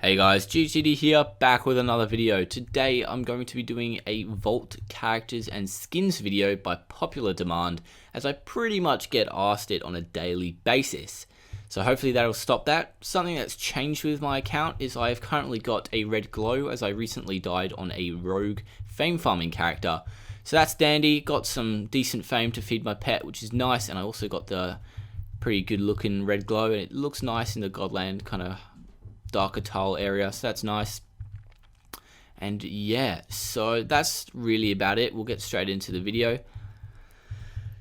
Hey guys, GHZD here, back with another video. Today I'm going to be doing a Vault characters and skins video by popular demand, as I pretty much get asked it on a daily basis. So hopefully that'll stop that. Something that's changed with my account is I've currently got a red glow, as I recently died on a rogue fame farming character. So that's dandy, got some decent fame to feed my pet, which is nice, and I also got the pretty good looking red glow, and it looks nice in the Godland kind of darker tile area, so that's nice. And yeah, so that's really about it. We'll get straight into the video.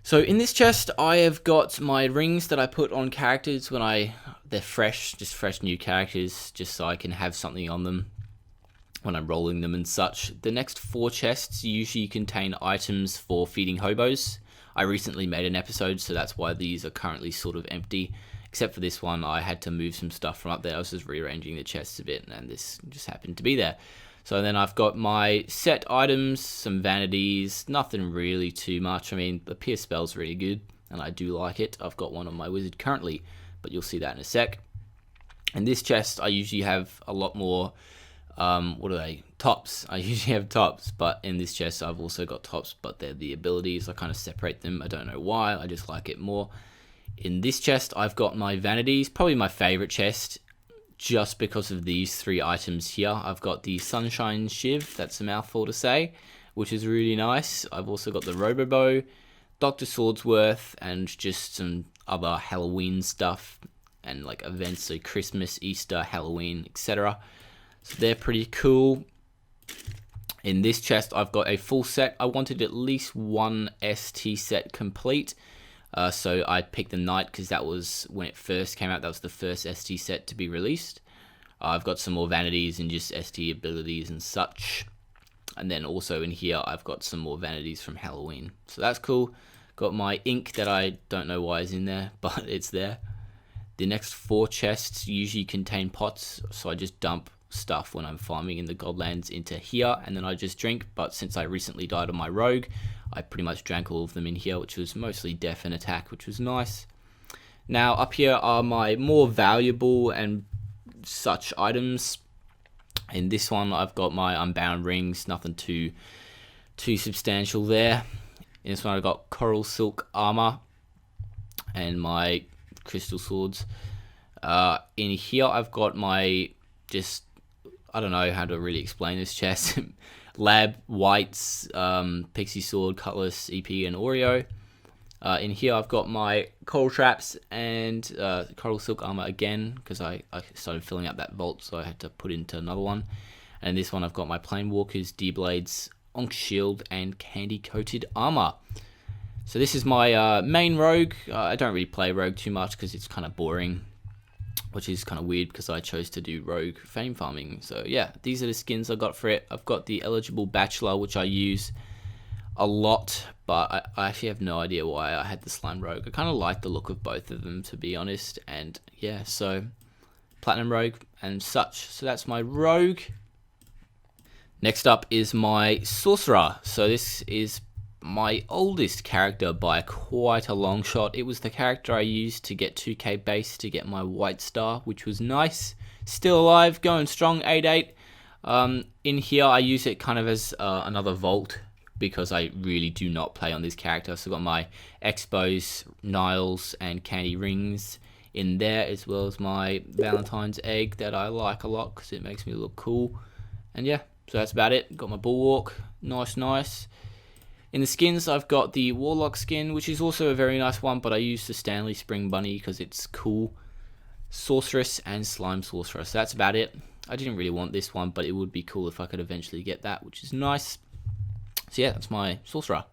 So in this chest I have got my rings that I put on characters when they're fresh, just fresh new characters, just so I can have something on them when I'm rolling them and such. The next 4 chests usually contain items for feeding hobos. I recently made an episode, so that's why these are currently sort of empty. Except for this one, I had to move some stuff from up there. I was just rearranging the chests a bit, and this just happened to be there. So then I've got my set items, some vanities, nothing really too much. I mean, the pierce spell's really good, and I do like it. I've got one on my wizard currently, but you'll see that in a sec. In this chest, I usually have a lot more, what are they? Tops. I usually have tops, but in this chest, I've also got tops, but they're the abilities. I kind of separate them. I don't know why, I just like it more. In this chest, I've got my vanities, probably my favorite chest, just because of these 3 items here. I've got the Sunshine Shiv, that's a mouthful to say, which is really nice. I've also got the Robobow, Dr. Swordsworth, and just some other Halloween stuff, and like events, so Christmas, Easter, Halloween, etc. So they're pretty cool. In this chest, I've got a full set. I wanted at least 1 ST set complete. So I picked the Knight because that was when it first came out. That was the first ST set to be released. I've got some more vanities and just ST abilities and such. And then also in here, I've got some more vanities from Halloween. So that's cool. Got my ink that I don't know why is in there, but it's there. The next 4 chests usually contain pots, so I just dump stuff when I'm farming in the Godlands into here, and then I just drink. But since I recently died on my rogue, I pretty much drank all of them in here, which was mostly def and attack, which was nice. Now up here are my more valuable and such items. In this one I've got my unbound rings, nothing too substantial there. In this one I've got coral silk armor and my crystal swords. In here I've got my I don't know how to really explain this chest. Lab, Whites, Pixie Sword, Cutlass, EP, and Oreo. In here I've got my Coral Traps and Coral Silk Armor again, because I started filling up that vault, so I had to put into another one. And in this one I've got my Planewalkers, D-Blades, Onk Shield, and Candy Coated Armor. So this is my main rogue. I don't really play rogue too much because it's kind of boring, which is kind of weird because I chose to do rogue fame farming. So yeah, these are the skins I got for it. I've got the eligible bachelor, which I use a lot, but I actually have no idea why I had the slime rogue. I kind of like the look of both of them, to be honest. And yeah, so platinum rogue and such. So that's my rogue. Next up is my sorcerer. So this is my oldest character by quite a long shot. It was the character I used to get 2k base to get my white star, which was nice. Still alive, going strong, 8-8. In here I use it kind of as another vault, because I really do not play on this character. So I've got my Expos, Niles, and Candy Rings in there, as well as my Valentine's egg that I like a lot because it makes me look cool. And yeah, so that's about it. Got my Bulwark, nice. In the skins, I've got the Warlock skin, which is also a very nice one, but I use the Stanley Spring Bunny because it's cool. Sorceress and Slime Sorcerer, so that's about it. I didn't really want this one, but it would be cool if I could eventually get that, which is nice. So yeah, that's my Sorcerer.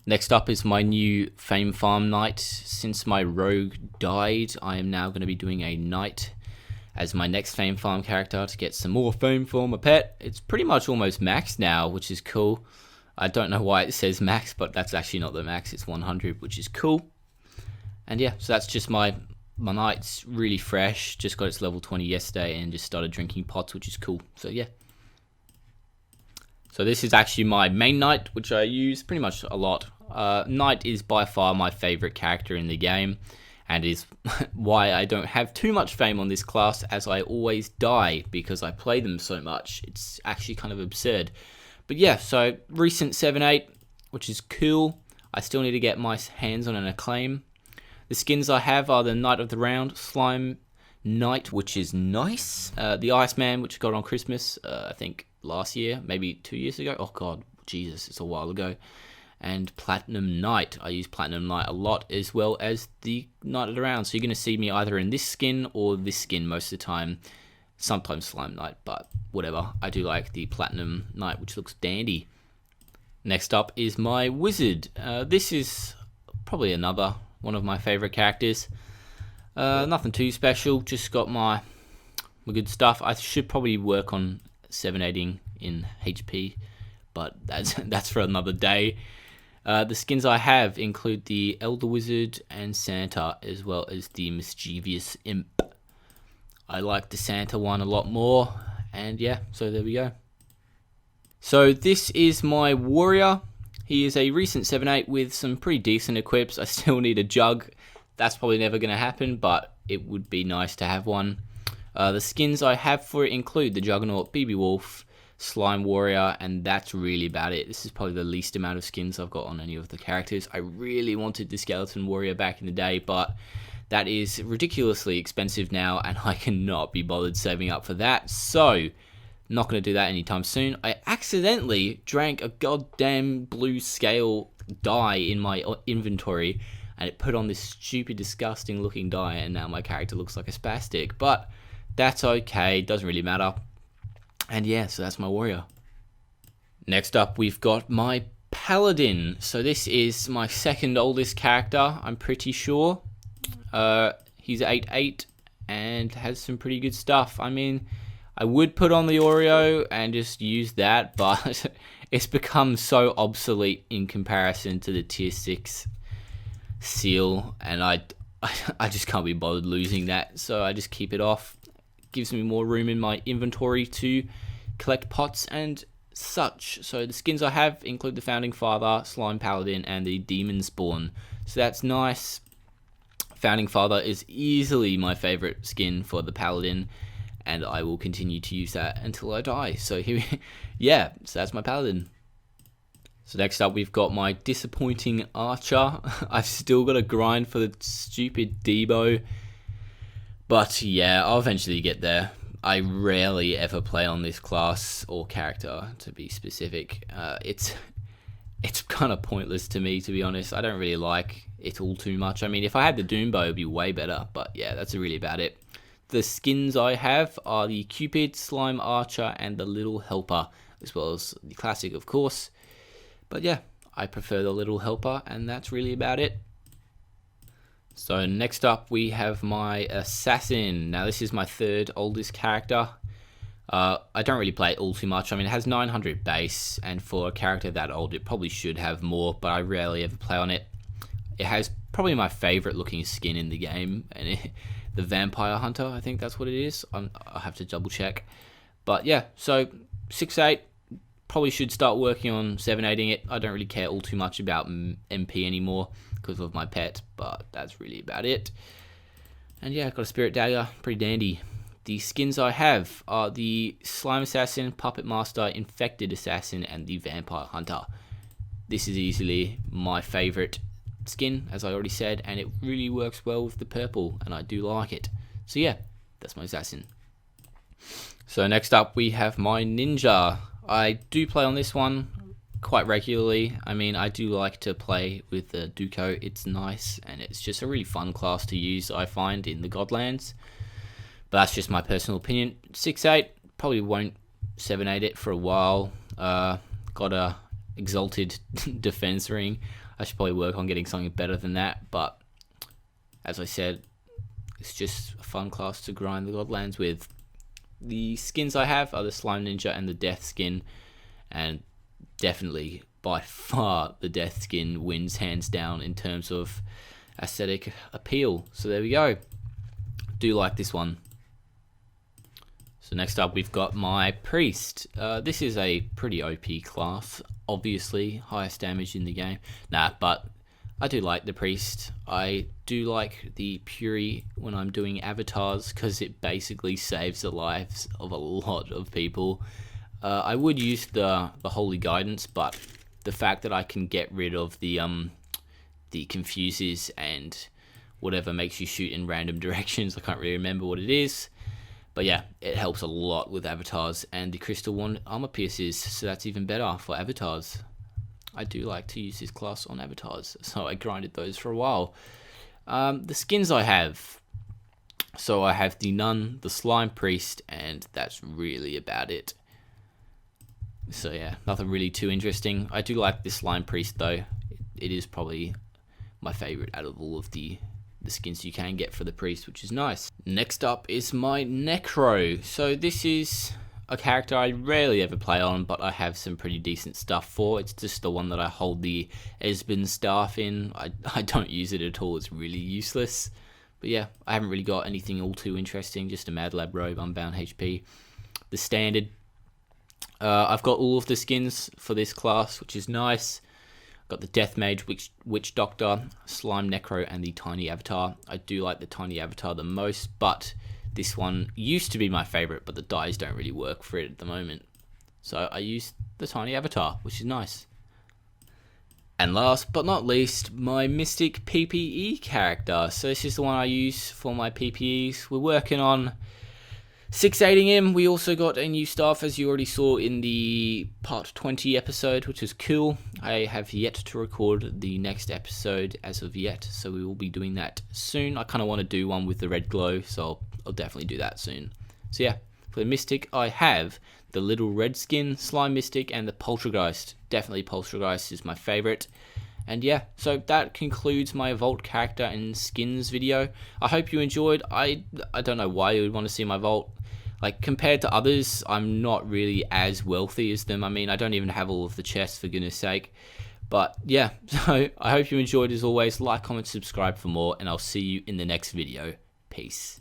Next up is my new Fame Farm Knight. Since my rogue died, I am now going to be doing a Knight as my next Fame Farm character to get some more fame for my pet. It's pretty much almost maxed now, which is cool. I don't know why it says max, but that's actually not the max, it's 100, which is cool. And yeah, so that's just my Knight's really fresh, just got its level 20 yesterday and just started drinking pots, which is cool. So yeah. So this is actually my main Knight, which I use pretty much a lot. Knight is by far my favorite character in the game, and is why I don't have too much fame on this class, as I always die because I play them so much. It's actually kind of absurd. But yeah, so recent 7-8, which is cool. I still need to get my hands on an acclaim. The skins I have are the Knight of the Round, Slime Knight, which is nice. The Iceman, which got on Christmas, I think last year, maybe 2 years ago. Oh god, Jesus, it's a while ago. And Platinum Knight. I use Platinum Knight a lot, as well as the Knight of the Round. So you're going to see me either in this skin or this skin most of the time. Sometimes Slime Knight, but whatever. I do like the Platinum Knight, which looks dandy. Next up is my Wizard. This is probably another one of my favorite characters. Nothing too special, just got my good stuff. I should probably work on 7-8ing in HP, but that's for another day. The skins I have include the Elder Wizard and Santa, as well as the Mischievous Imp. I like the Santa one a lot more, and yeah, so there we go. So this is my Warrior. He is a recent 7-8 with some pretty decent equips. I still need a Jug. That's probably never going to happen, but it would be nice to have one. The skins I have for it include the Juggernaut, BB Wolf, Slime Warrior, and that's really about it. This is probably the least amount of skins I've got on any of the characters. I really wanted the Skeleton Warrior back in the day, but that is ridiculously expensive now, and I cannot be bothered saving up for that. So, not going to do that anytime soon. I accidentally drank a goddamn blue scale dye in my inventory, and it put on this stupid, disgusting looking dye, and now my character looks like a spastic. But that's okay, doesn't really matter. And yeah, so that's my Warrior. Next up, we've got my Paladin. So this is my second oldest character, I'm pretty sure. He's 8-8 and has some pretty good stuff. I mean, I would put on the Oreo and just use that, but it's become so obsolete in comparison to the tier 6 seal, and I just can't be bothered losing that, so I just keep it off. Gives me more room in my inventory to collect pots and such. So the skins I have include the Founding Father, Slime Paladin, and the Demon Spawn. So that's nice. Founding Father is easily my favorite skin for the Paladin, and I will continue to use that until I die. So here, yeah, so that's my Paladin. So next up, we've got my disappointing Archer. I've still got to grind for the stupid Debo, but yeah, I'll eventually get there. I rarely ever play on this class or character, to be specific. It's kind of pointless to me, to be honest. I don't really like it all too much. I mean, if I had the Doombow, it'd be way better, but yeah, that's really about it. The skins I have are the Cupid, Slime Archer, and the Little Helper, as well as the classic, of course. But yeah, I prefer the Little Helper, and that's really about it. So next up, we have my Assassin. Now this is my third oldest character. I don't really play it all too much. I mean, it has 900 base, and for a character that old, it probably should have more, but I rarely ever play on it. It has probably my favorite looking skin in the game, and the Vampire Hunter, I think that's what it is. I'll have to double check. But yeah, so 6-8, probably should start working on 7-8ing it. I don't really care all too much about MP anymore because of my pet, but that's really about it. And yeah, I've got a Spirit Dagger, pretty dandy. The skins I have are the Slime Assassin, Puppet Master, Infected Assassin, and the Vampire Hunter. This is easily my favorite skin, as I already said, and it really works well with the purple, and I do like it. So yeah, that's my Assassin. So next up, we have my Ninja. I do play on this one quite regularly. I mean, I do like to play with the Duco. It's nice, and it's just a really fun class to use, I find, in the Godlands. But that's just my personal opinion. 6-8, probably won't 7-8 it for a while. Got a Exalted Defense Ring. I should probably work on getting something better than that, but as I said, it's just a fun class to grind the Godlands with. The skins I have are the Slime Ninja and the Death skin, and definitely by far the Death skin wins hands down in terms of aesthetic appeal. So there we go. Do like this one. So next up, we've got my Priest. This is a pretty OP class, obviously highest damage in the game. But I do like the priest. I do like the Puri when I'm doing avatars because it basically saves the lives of a lot of people. I would use the holy guidance, but the fact that I can get rid of the confuses and whatever makes you shoot in random directions, I can't really remember what it is. But yeah, it helps a lot with avatars, and the Crystal Wand armor pierces, so that's even better for avatars. I do like to use this class on avatars, so I grinded those for a while. The skins I have. So I have the Nun, the Slime Priest, and that's really about it. So yeah, nothing really too interesting. I do like the Slime Priest though. It is probably my favorite out of all of the skins you can get for the Priest, which is nice. Next up is my Necro. So this is a character I rarely ever play on, but I have some pretty decent stuff for. It's just the one that I hold the Esben staff in. I don't use it at all, it's really useless. But yeah, I haven't really got anything all too interesting, just a Mad Lab robe, Unbound HP. The standard. I've got all of the skins for this class, which is nice. Got the Death Mage, Witch Doctor, Slime Necro, and the Tiny Avatar. I do like the Tiny Avatar the most, but this one used to be my favorite, but the dyes don't really work for it at the moment. So I use the Tiny Avatar, which is nice. And last but not least, my Mystic PPE character. So this is the one I use for my PPEs. We're working on 6-8ing him. We also got a new staff, as you already saw in the part 20 episode, which is cool. I have yet to record the next episode as of yet, so we will be doing that soon. I kind of want to do one with the red glow, so I'll definitely do that soon. So yeah, for the Mystic, I have the Little Red Skin, Slime Mystic, and the Poltergeist. Definitely Poltergeist is my favorite. And yeah, so that concludes my Vault character and skins video. I hope you enjoyed. I don't know why you would want to see my Vault. Like, compared to others, I'm not really as wealthy as them. I mean, I don't even have all of the chests, for goodness sake. But yeah, so I hope you enjoyed as always. Like, comment, subscribe for more, and I'll see you in the next video. Peace.